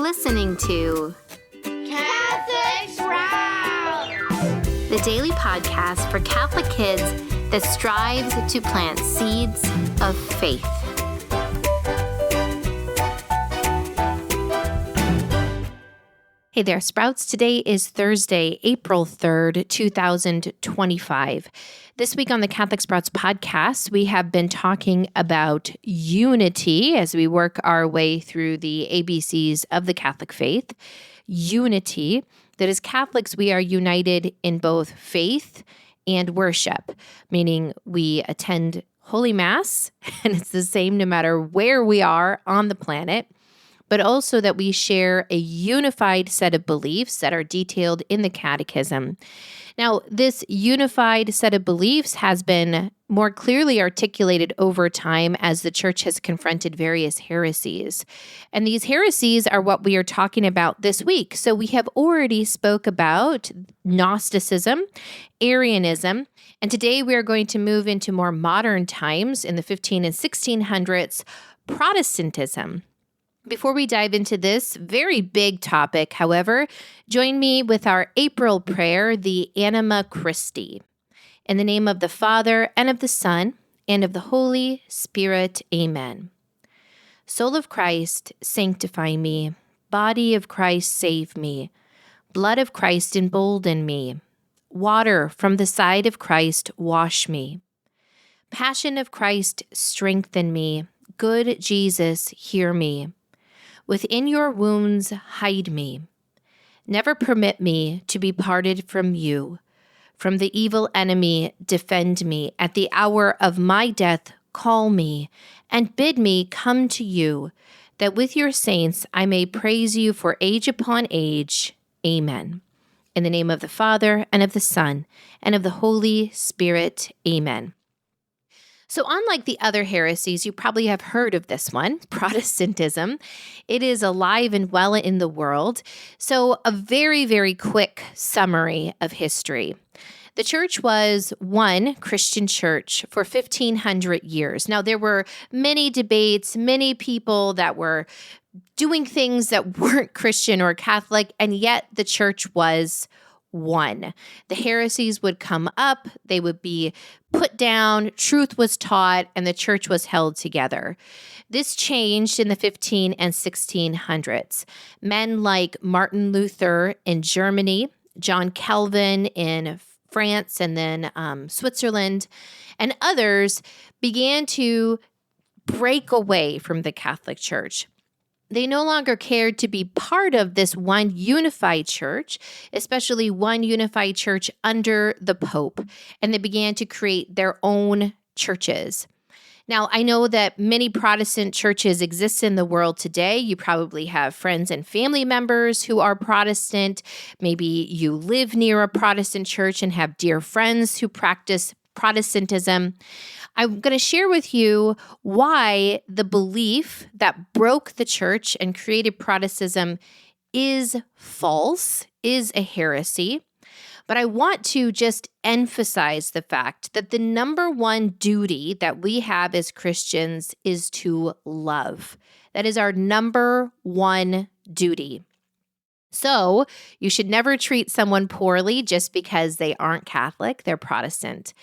listening to Catholic Sprout, the daily podcast for Catholic kids that strives to plant seeds of faith. Hey there, Sprouts. Today is Thursday, April 3rd, 2025. This week on the Catholic Sprouts podcast, we have been talking about unity as we work our way through the ABCs of the Catholic faith. Unity, that as Catholics, we are united in both faith and worship, meaning we attend Holy Mass, and it's the same no matter where we are on the planet, but also that we share a unified set of beliefs that are detailed in the Catechism. Now, this unified set of beliefs has been more clearly articulated over time as the Church has confronted various heresies. And these heresies are what we are talking about this week. So we have already spoke about Gnosticism, Arianism, and today we are going to move into more modern times in the 15 and 1600s, Protestantism. Before we dive into this very big topic, however, join me with our April prayer, the Anima Christi. In the name of the Father, and of the Son, and of the Holy Spirit, amen. Soul of Christ, sanctify me. Body of Christ, save me. Blood of Christ, embolden me. Water from the side of Christ, wash me. Passion of Christ, strengthen me. Good Jesus, hear me. Within your wounds, hide me. Never permit me to be parted from you. From the evil enemy, defend me. At the hour of my death, call me, and bid me come to you, that with your saints I may praise you for age upon age. Amen. In the name of the Father, and of the Son, and of the Holy Spirit. Amen. So unlike the other heresies, you probably have heard of this one, Protestantism. It is alive and well in the world. So a very, very quick summary of history. The church was one Christian church for 1,500 years. Now, there were many debates, many people that were doing things that weren't Christian or Catholic, and yet the church was one. The heresies would come up, they would be put down, truth was taught, and the church was held together. This changed in the 15 and 1600s. Men like Martin Luther in Germany, John Calvin in France, and then Switzerland, and others began to break away from the Catholic Church. They no longer cared to be part of this one unified church, especially one unified church under the Pope, and they began to create their own churches. Now, I know that many Protestant churches exist in the world today. You probably have friends and family members who are Protestant. Maybe you live near a Protestant church and have dear friends who practice Protestantism. I'm going to share with you why the belief that broke the church and created Protestantism is false, is a heresy. But I want to just emphasize the fact that the number one duty that we have as Christians is to love. That is our number one duty. So you should never treat someone poorly just because they aren't Catholic, they're Protestant.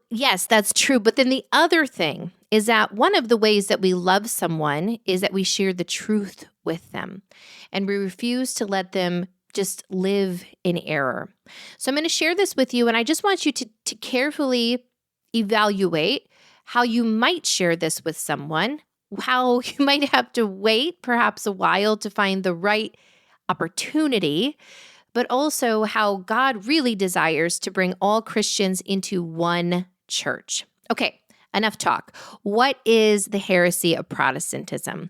Yes, that's true. But then the other thing is that one of the ways that we love someone is that we share the truth with them and we refuse to let them just live in error. So I'm going to share this with you, and I just want you to carefully evaluate how you might share this with someone, how you might have to wait perhaps a while to find the right opportunity, but also how God really desires to bring all Christians into one church. Okay, enough talk. What is the heresy of Protestantism?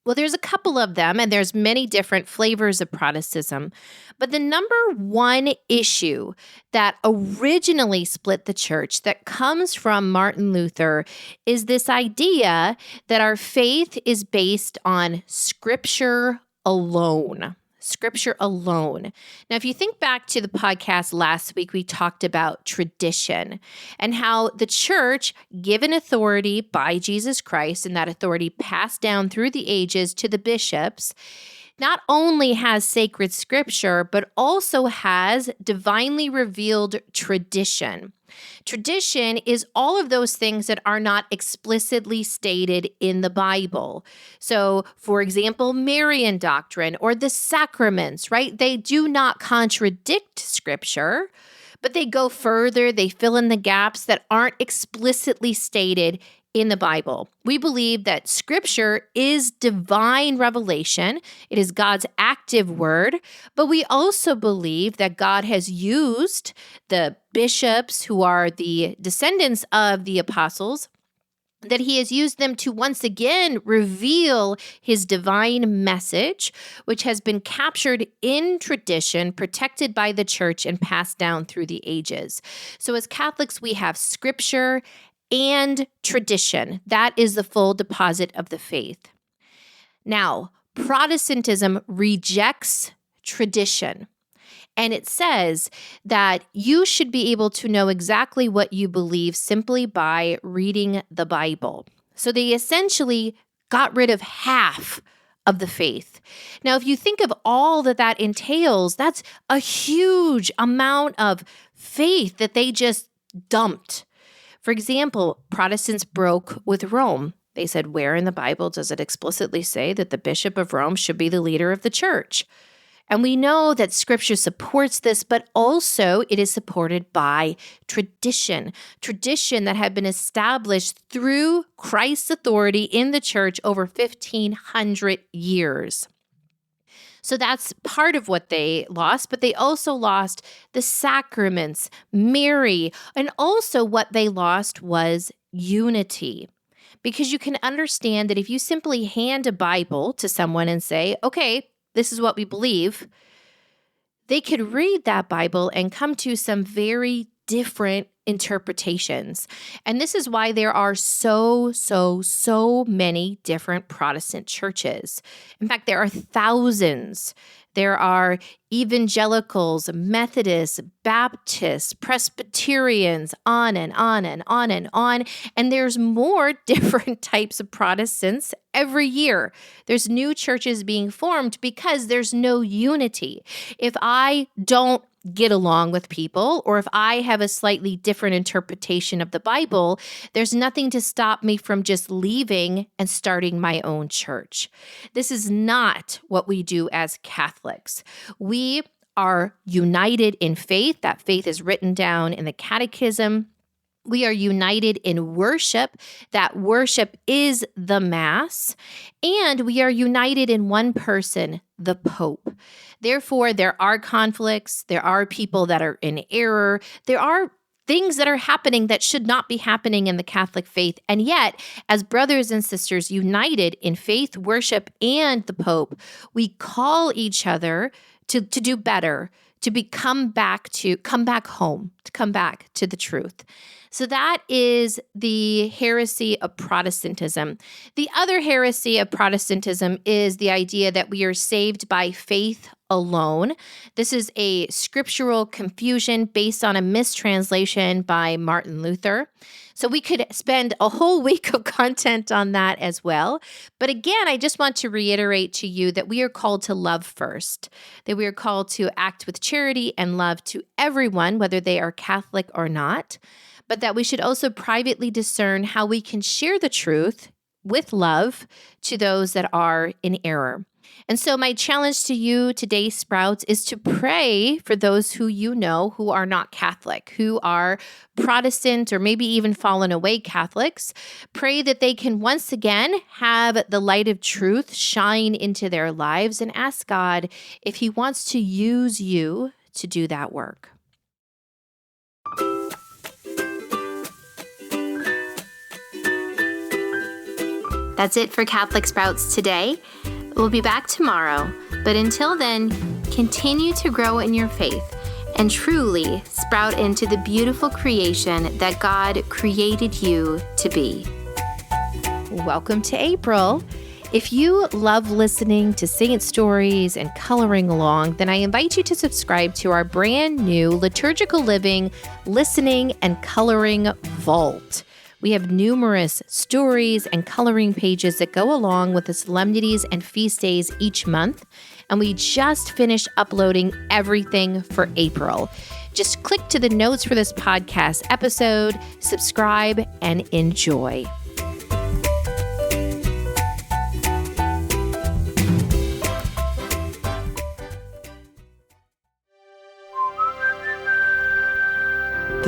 Well, there's a couple of them, and there's many different flavors of Protestantism. But the number one issue that originally split the church, that comes from Martin Luther, is this idea that our faith is based on Scripture alone. Scripture alone. Now, if you think back to the podcast last week, we talked about tradition and how the church, given authority by Jesus Christ, and that authority passed down through the ages to the bishops, not only has sacred scripture, but also has divinely revealed tradition. Tradition is all of those things that are not explicitly stated in the Bible. So, for example, Marian doctrine or the sacraments, right? They do not contradict scripture, but they go further. They fill in the gaps that aren't explicitly stated in the Bible. We believe that scripture is divine revelation. It is God's active word, but we also believe that God has used the bishops who are the descendants of the apostles, that he has used them to once again reveal his divine message, which has been captured in tradition, protected by the church, and passed down through the ages. So as Catholics, we have scripture and tradition. That is the full deposit of the faith. Now, Protestantism rejects tradition. And it says that you should be able to know exactly what you believe simply by reading the Bible. So they essentially got rid of half of the faith. Now, if you think of all that entails, that's a huge amount of faith that they just dumped. For example, Protestants broke with Rome. They said, where in the Bible does it explicitly say that the Bishop of Rome should be the leader of the church? And we know that scripture supports this, but also it is supported by tradition that had been established through Christ's authority in the church over 1,500 years. So that's part of what they lost, but they also lost the sacraments, Mary, and also what they lost was unity. Because you can understand that if you simply hand a Bible to someone and say, okay, this is what we believe, they could read that Bible and come to some very different interpretations. And this is why there are so many different Protestant churches. In fact, there are thousands. There are evangelicals, Methodists, Baptists, Presbyterians, on and on and on and on. And there's more different types of Protestants every year. There's new churches being formed because there's no unity. If I don't get along with people, or if I have a slightly different interpretation of the Bible, there's nothing to stop me from just leaving and starting my own church. This is not what we do as Catholics. We are united in faith. That faith is written down in the Catechism. We are united in worship. That worship is the Mass. And we are united in one person, the Pope. Therefore, there are conflicts. There are people that are in error. There are things that are happening that should not be happening in the Catholic faith. And yet, as brothers and sisters united in faith, worship, and the Pope, we call each other to do better, to come back home, to come back to the truth. So that is the heresy of Protestantism. The other heresy of Protestantism is the idea that we are saved by faith alone. This is a scriptural confusion based on a mistranslation by Martin Luther. So we could spend a whole week of content on that as well. But again, I just want to reiterate to you that we are called to love first, that we are called to act with charity and love to everyone, whether they are Catholic or not, but that we should also privately discern how we can share the truth with love to those that are in error. And so my challenge to you today, Sprouts, is to pray for those who you know who are not Catholic, who are Protestant or maybe even fallen away Catholics. Pray that they can once again have the light of truth shine into their lives, and ask God if He wants to use you to do that work. That's it for Catholic Sprouts today. We'll be back tomorrow, but until then, continue to grow in your faith and truly sprout into the beautiful creation that God created you to be. Welcome to April. If you love listening to saint stories and coloring along, then I invite you to subscribe to our brand new Liturgical Living Listening and Coloring Vault. We have numerous stories and coloring pages that go along with the solemnities and feast days each month. And we just finished uploading everything for April. Just click to the notes for this podcast episode, subscribe, and enjoy.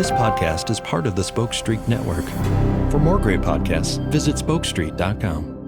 This podcast is part of the Spoke Street Network. For more great podcasts, visit spokestreet.com.